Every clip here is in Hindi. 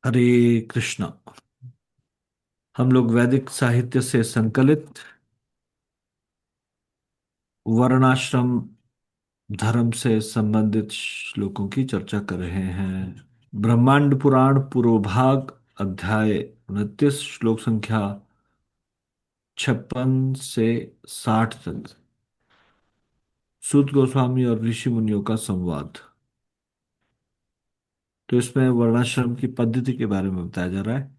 हरे कृष्णा। हम लोग वैदिक साहित्य से संकलित वर्णाश्रम धर्म से संबंधित श्लोकों की चर्चा कर रहे हैं। ब्रह्मांड पुराण पूर्व भाग अध्याय 29 श्लोक संख्या 56 से 60 तक। सूत गोस्वामी और ऋषि मुनियों का संवाद। तो इसमें वर्णाश्रम की पद्धति के बारे में बताया जा रहा है।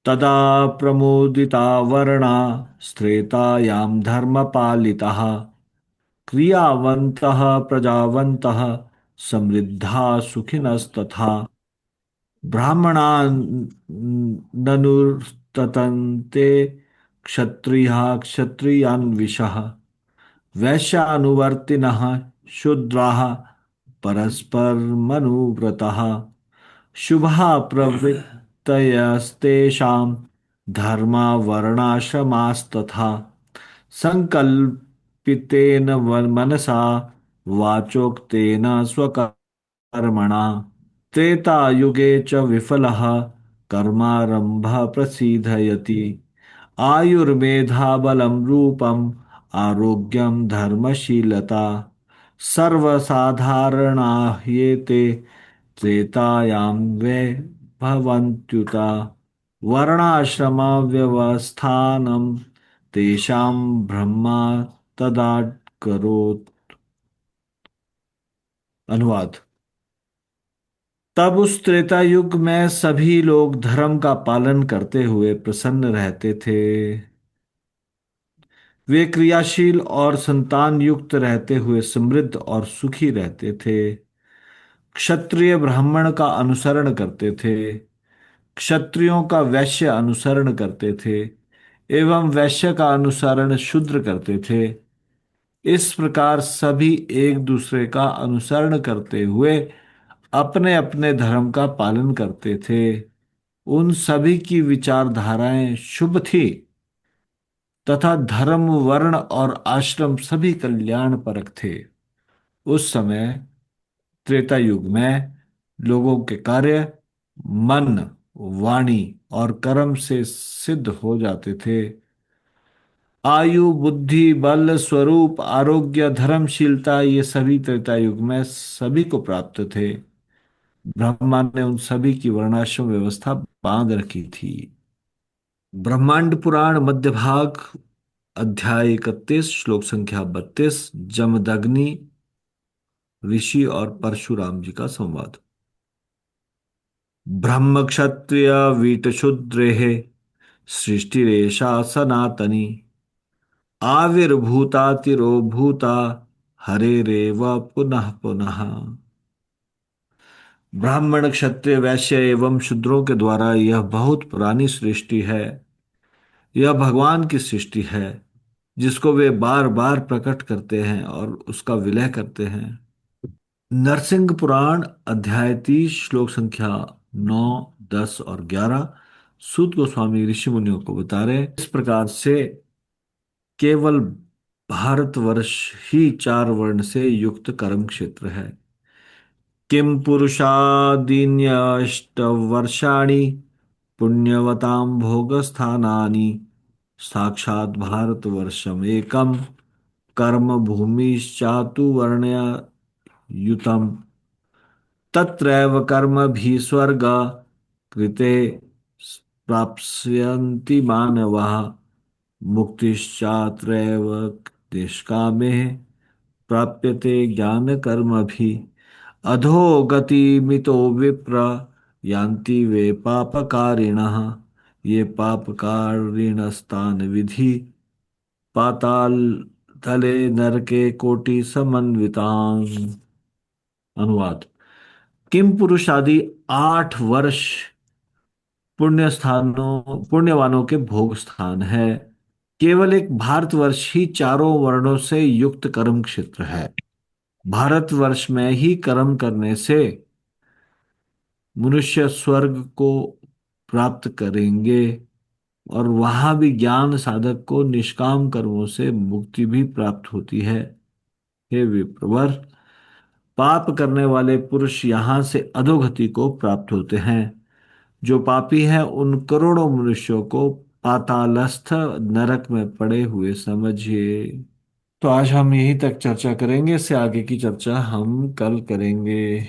तदा प्रमोदिता वर्णा स्त्रेतायां धर्मपालिताः क्रियावन्तः प्रजावन्तः समृद्धा सुखिनस्तथा ब्राह्मणा ननुवर्तन्ते क्षत्रियाः क्षत्रियान् विशः वैश्यानुवर्तिनः शूद्राः परस्परमनुव्रतः शुभः प्रवृत्तयस्तेषां धर्मा वर्णाश्रमास्तथा संकल्पितेन मनसा वाचोक्तेन स्वकर्मणा त्रेतायुगे च विफलः कर्मारम्भः प्रसीदयति आयुर्मेधाबलं रूपम् आरोग्यं धर्मशीलता सर्वसाधारणा ह्येते त्रेतायां वे भवन्त्युता वर्णाश्रमव्यवस्थानं तेषां ब्रह्मा तदाकरोत्। अनुवाद। तब उस त्रेता युग में सभी लोग धर्म का पालन करते हुए प्रसन्न रहते थे। वे क्रियाशील और संतान युक्त रहते हुए समृद्ध और सुखी रहते थे। क्षत्रिय ब्राह्मण का अनुसरण करते थे, क्षत्रियों का वैश्य अनुसरण करते थे एवं वैश्य का अनुसरण शूद्र करते थे। इस प्रकार सभी एक दूसरे का अनुसरण करते हुए अपने अपने धर्म का पालन करते थे। उन सभी की विचारधाराएं शुभ थी तथा धर्म वर्ण और आश्रम सभी कल्याणपरक थे। उस समय त्रेता युग में लोगों के कार्य मन, वाणी और कर्म से सिद्ध हो जाते थे। आयु, बुद्धि, बल, स्वरूप, आरोग्य, धर्मशीलता ये सभी त्रेता युग में सभी को प्राप्त थे। ब्रह्मा ने उन सभी की वर्णाश्रम व्यवस्था बांध रखी थी। ब्रह्मांड पुराण मध्य भाग अध्याय 31 श्लोक संख्या 32। जमदग्नि ऋषि और परशुराम जी का संवाद। ब्रह्म क्षत्रिय वीतशूद्रेः सृष्टिरेषा सनातनी आविर्भूतातिरोभूता हरेरेव पुनः पुनः। ब्राह्मण, क्षत्रिय, वैश्य एवं शूद्रों के द्वारा यह बहुत पुरानी सृष्टि है। यह भगवान की सृष्टि है जिसको वे बार बार प्रकट करते हैं और उसका विलय करते हैं। नरसिंह पुराण अध्याय 30 श्लोक संख्या 9, 10 और 11। सूत गोस्वामी ऋषि मुनियों को बता रहे इस प्रकार से केवल भारतवर्ष ही चार वर्ण से युक्त कर्म क्षेत्र है। किम पुरुषादीन्यष्टवर्षाणि पुण्यवतां भोगस्थानानि साक्षात् भारतवर्षम एकम कर्म भूमिश्चातुर्वर्ण्ययुतम् तत्रैव कर्मभिः स्वर्गा कृते प्राप्स्यन्ति मानवाः मुक्तिश्चात्रैव निष्कामे प्राप्यते ज्ञान कर्मभिः अधोगतिमितो विप्र यान्ति वे पापकारिणः ये पापकारिणस्तान् विधि पाताल तले नरके कोटि समन्वितान्। अनुवाद। किम पुरुष आदि 8 वर्ष पुण्यवानों के भोग स्थान है। केवल एक भारतवर्ष ही चारों वर्णों से युक्त कर्म क्षेत्र है। भारतवर्ष में ही कर्म करने से मनुष्य स्वर्ग को प्राप्त करेंगे और वहां भी ज्ञान साधक को निष्काम कर्मों से मुक्ति भी प्राप्त होती है। हे विप्रवर, पाप करने वाले पुरुष यहां से अधोगति को प्राप्त होते हैं जो पापी हैं उन करोड़ों मनुष्यों को पातालस्थ नरक में पड़े हुए समझिए। तो आज हम यहीं तक चर्चा करेंगे, इससे आगे की चर्चा हम कल करेंगे।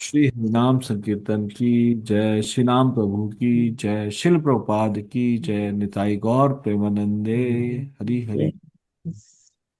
श्री हरिनाम संकीर्तन की जय, श्री राम प्रभु की जय, शिल प्रभुपाद की जय, निताई गौर प्रेमानंदे। हरि हरि।